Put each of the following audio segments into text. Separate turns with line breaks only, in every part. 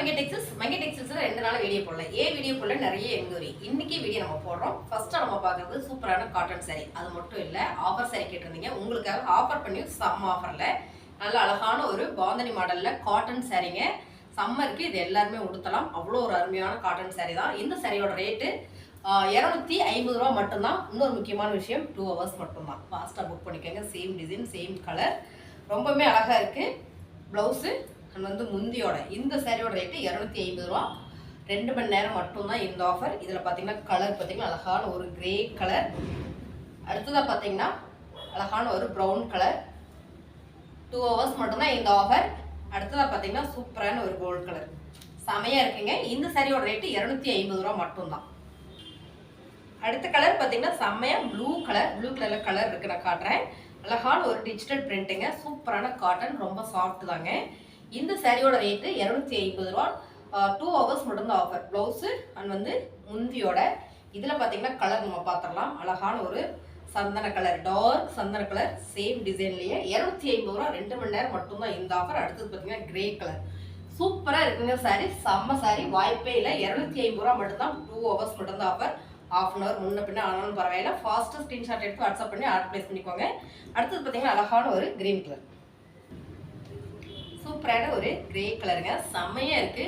மங்கை டெக்ஸ்டைல்ஸ்ல 2 நாள் வீடியோ போடல. வீடியோ போடல நிறைய என்கொயரி. இன்னைக்கு வீடியோ நம்ம போடுறோம். ஃபர்ஸ்டா நம்ம பார்க்குறது சூப்பரான காட்டன் saree. அது மட்டும் இல்ல ஆஃபர் saree கேட்டிருந்தீங்க. உங்களுக்காக ஆஃபர் பண்ணி செம்ம ஆஃபர்ல நல்ல அழகான ஒரு பாந்தனி மாடல்ல காட்டன் சாரீங்க. சம்மருக்கு இது எல்லாருமே உடுத்தலாம். அவ்வளோ ஒரு அருமையான காட்டன் saree தான். இந்த சாரியோட ரேட்டு 250 ரூபா மட்டும்தான். இன்னொரு முக்கியமான விஷயம் 2 hours மட்டும்தான். ஃபாஸ்ட்டாக புக் பண்ணிக்கோங்க. சேம் டிசைன் சேம் கலர் ரொம்பவே அழகா இருக்கு. ப்ளவுஸு வந்து முந்தியோட இந்த சாரியோட ரேட்டு 250 ரூபா. 2 மணி நேரம் மட்டும்தான் இந்த ஆஃபர். இதில் பார்த்தீங்கன்னா கலர் பார்த்தீங்கன்னா அழகான ஒரு கிரே கலர், அடுத்ததாக பார்த்தீங்கன்னா அழகான ஒரு ப்ரௌன் கலர். 2 hours மட்டும்தான் இந்த ஆஃபர். அடுத்ததாக பார்த்தீங்கன்னா சூப்பரான ஒரு கோல்டு கலர் செமையாக இருக்குங்க. இந்த சாரியோட ரேட்டு 250 ரூபா மட்டும்தான். அடுத்த கலர் பார்த்தீங்கன்னா செம்மையாக ப்ளூ கலரில் கலர் இருக்கு. நான் காட்டுறேன். அழகான ஒரு டிஜிட்டல் பிரிண்ட்டுங்க. சூப்பரான காட்டன், ரொம்ப சாஃப்ட் தாங்க. இந்த சாரியோட ரேட்டு 250 ரூபா. 2 hours மட்டும்தான் ஆஃபர். ப்ளவுஸு அண்ட் வந்து முந்தியோட இதில் பார்த்தீங்கன்னா கலர் நம்ம பார்த்துடலாம். அழகான ஒரு சந்தன கலர், டார்க் சந்தன கலர், சேம் டிசைன்லேயே 250 ரூபா. 2 மணி நேரம் மட்டும்தான் இந்த ஆஃபர். அடுத்தது பார்த்தீங்கன்னா கிரே கலர் சூப்பராக இருக்குங்க. சாரி செம்ம சாரி, வாய்ப்பே இல்லை. 250 ரூபா மட்டும்தான். 2 hours மட்டும்தான் ஆஃபர். ½ hour முன்ன பின்ன ஆனாலும் பரவாயில்ல. ஃபாஸ்ட்டாக ஸ்க்ரீன்ஷாட் எடுத்து வாட்ஸ்அப் பண்ணி ஆர்டர் ப்ளேஸ் பண்ணிக்கோங்க. அடுத்தது பார்த்தீங்கன்னா அழகான ஒரு கிரீன் கலர், சூப்பரான ஒரு கிரே கலருங்க. செம்மையாக இருக்கு.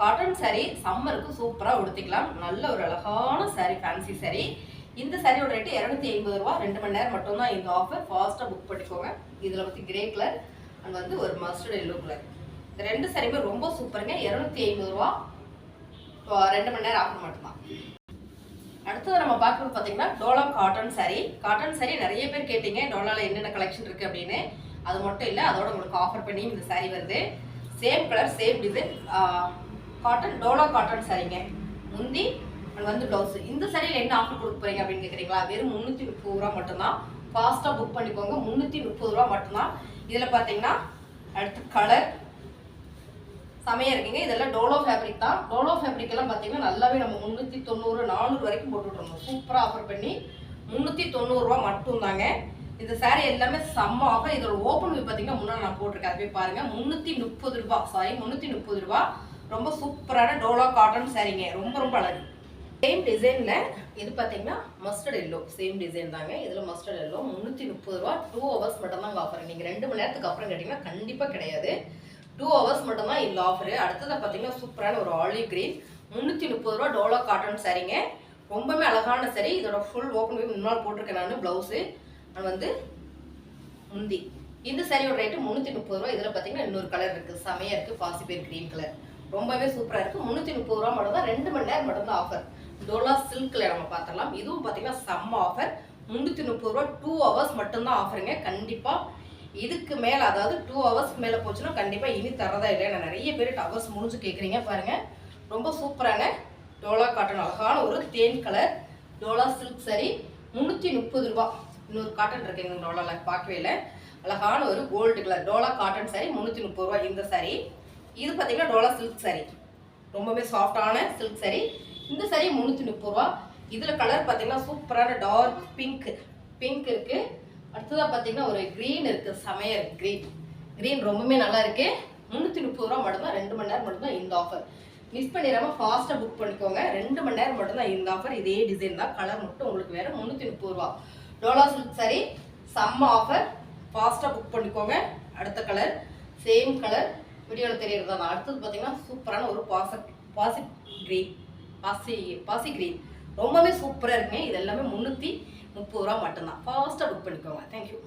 காட்டன் சாரீ சம்மருக்கு சூப்பராக உடுத்திக்கலாம். நல்ல ஒரு அழகான சாரீ, ஃபேன்சி சாரீ. இந்த சாரியோட ரேட்டு 250 ரூபா. 2 மணி நேரம் மட்டும்தான் இந்த ஆஃபர். ஃபாஸ்ட்டாக புக் பண்ணிக்கோங்க. இதில் பற்றி கிரே கலர் அண்ட் வந்து ஒரு மஸ்டர்ட் எல்லோ கலர். இந்த 2 சாரியுமே ரொம்ப சூப்பருங்க. 250 ரூபா. 2 மணி நேரம் ஆஃபர் மட்டும்தான். அடுத்தது நம்ம பார்க்குறது பார்த்தீங்கன்னா டோலா காட்டன் சாரீ. காட்டன் சாரீ நிறைய பேர் கேட்டீங்க, டோலாவில் என்னென்ன கலெக்ஷன் இருக்குது அப்படின்னு. அது மட்டும் இல்லை, அதோட உங்களுக்கு ஆஃபர் பண்ணி இந்த சாரீ வருது. Same colour same design cotton, Dola cotton சாரீங்க. முந்தி அண்ட் வந்து ப்ளவுஸு. இந்த சாரியில் என்ன ஆஃபர் கொடுக்க போகிறீங்க அப்படின்னு கேட்குறீங்களா? வெறும் 330 ரூபா மட்டும்தான். ஃபாஸ்ட்டாக புக் பண்ணிக்கோங்க. 330 ரூபா மட்டும்தான். இதில் பார்த்தீங்கன்னா அடுத்து கலர் செமையாக இருக்குங்க. இதெல்லாம் டோலோ ஃபேப்ரிக் தான். டோலோ ஃபேப்ரிக் எல்லாம் பார்த்தீங்கன்னா நல்லாவே நம்ம 390 400 வரைக்கும் போட்டுட்ருந்தோம். சூப்பராக ஆஃபர் பண்ணி 390 ரூபா மட்டும்தாங்க. இந்த சாரீ எல்லாமே செம்ம ஆஃபர். இதோட ஓப்பன் வியூ பார்த்தீங்கன்னா முன்னாடி நான் போட்டிருக்கேன், அது போய் பாருங்க. 330 ரூபா. சாரி 330 ரூபா. ரொம்ப சூப்பரான டோலா காட்டன் சாரீங்க. ரொம்ப ரொம்ப அழகு. சேம் டிசைனில் இது பார்த்தீங்கன்னா மஸ்டர்ட் எல்லோ, சேம் டிசைன் தாங்க. இதில் மஸ்டர்ட் எல்லோ 330 ரூபா. 2 hours மட்டும்தாங்க ஆஃபர். நீங்கள் 2 மணி நேரத்துக்கு அப்புறம் கேட்டிங்கன்னா கண்டிப்பாக கிடையாது. 2 hours மட்டும்தான் இந்த ஆஃபரு. அடுத்தது பார்த்தீங்கன்னா சூப்பரான ஒரு ஆலிவ் கிரீன் 330 ரூபா டோலா காட்டன் சாரீங்க. ரொம்பவே அழகான சாரீ. இதோட ஃபுல் ஓப்பன் வியூ முன்னால் போட்டிருக்கேன் நான். ப்ளவுஸு அது வந்து முந்தி. இந்த சாரியோட ரேட்டு 330 ரூபா. இதில் பார்த்தீங்கன்னா இன்னொரு கலர் இருக்குது, செமையாக இருக்குது. பாசிபேர் கிரீன் கலர் ரொம்பவே சூப்பராக இருக்குது. 330 ரூபா மட்டும் தான். 2 மணி நேரம் மட்டும் தான் ஆஃபர். டோலா சில்கில் நம்ம பார்த்துடலாம். இதுவும் பார்த்தீங்கன்னா செம்ம ஆஃபர். 330 ரூபா. 2 hours மட்டும்தான் ஆஃபருங்க. கண்டிப்பாக இதுக்கு மேலே, அதாவது 2 ஹவர்ஸ்க்கு மேலே போச்சுன்னா கண்டிப்பாக இனி தரதா இல்லை. நான் நிறைய பேர் ஹவர்ஸ் முடிஞ்சு கேட்குறீங்க பாருங்கள். ரொம்ப சூப்பரான டோலா காட்டன், அழகான ஒரு தேன் கலர் டோலா சில்க் சாரி 330 ரூபா. இன்னொரு காட்டன் இருக்குங்க டோலாவில், பார்க்கவே இல்லை. அழகான ஒரு கோல்டு கலர் டோலா காட்டன் சாரி 330 ரூபா இந்த சாரி. இது பார்த்தீங்கன்னா டோலா சில்க் சாரி, ரொம்பவே சாஃப்டான சில்க் சாரி. இந்த சாரி 330 ரூபா. இதில் கலர் பார்த்தீங்கன்னா சூப்பரான டார்க் பிங்க் இருக்குது. அடுத்ததாக பார்த்தீங்கன்னா ஒரு க்ரீன் இருக்குது, செமையாக இருக்குது. க்ரீன் ரொம்பவே நல்லா இருக்குது. 330 ரூபா மட்டும்தான். 2 மணி நேரம் மட்டும்தான் இந்த ஆஃபர். மிஸ் பண்ணிடாமல் ஃபாஸ்ட்டாக புக் பண்ணிக்கோங்க. 2 மணி நேரம் மட்டும்தான் இந்த ஆஃபர். இதே டிசைன் தான், கலர் மட்டும் உங்களுக்கு வேறு. 330 ரூபா டோலா சில்க் சாரி செம்ம ஆஃபர். ஃபாஸ்ட்டாக புக் பண்ணிக்கோங்க. அடுத்த கலர் சேம் கலர் வீடியோவில் தெரியறது தான். அடுத்தது பார்த்தீங்கன்னா சூப்பரான ஒரு பாசி கிரீன் ரொம்பவே சூப்பராக இருக்குங்க. இது எல்லாமே 330 ரூபா மட்டும்தான். ஃபாஸ்ட்டாக புக் பண்ணிக்கோங்க. தேங்க்யூ.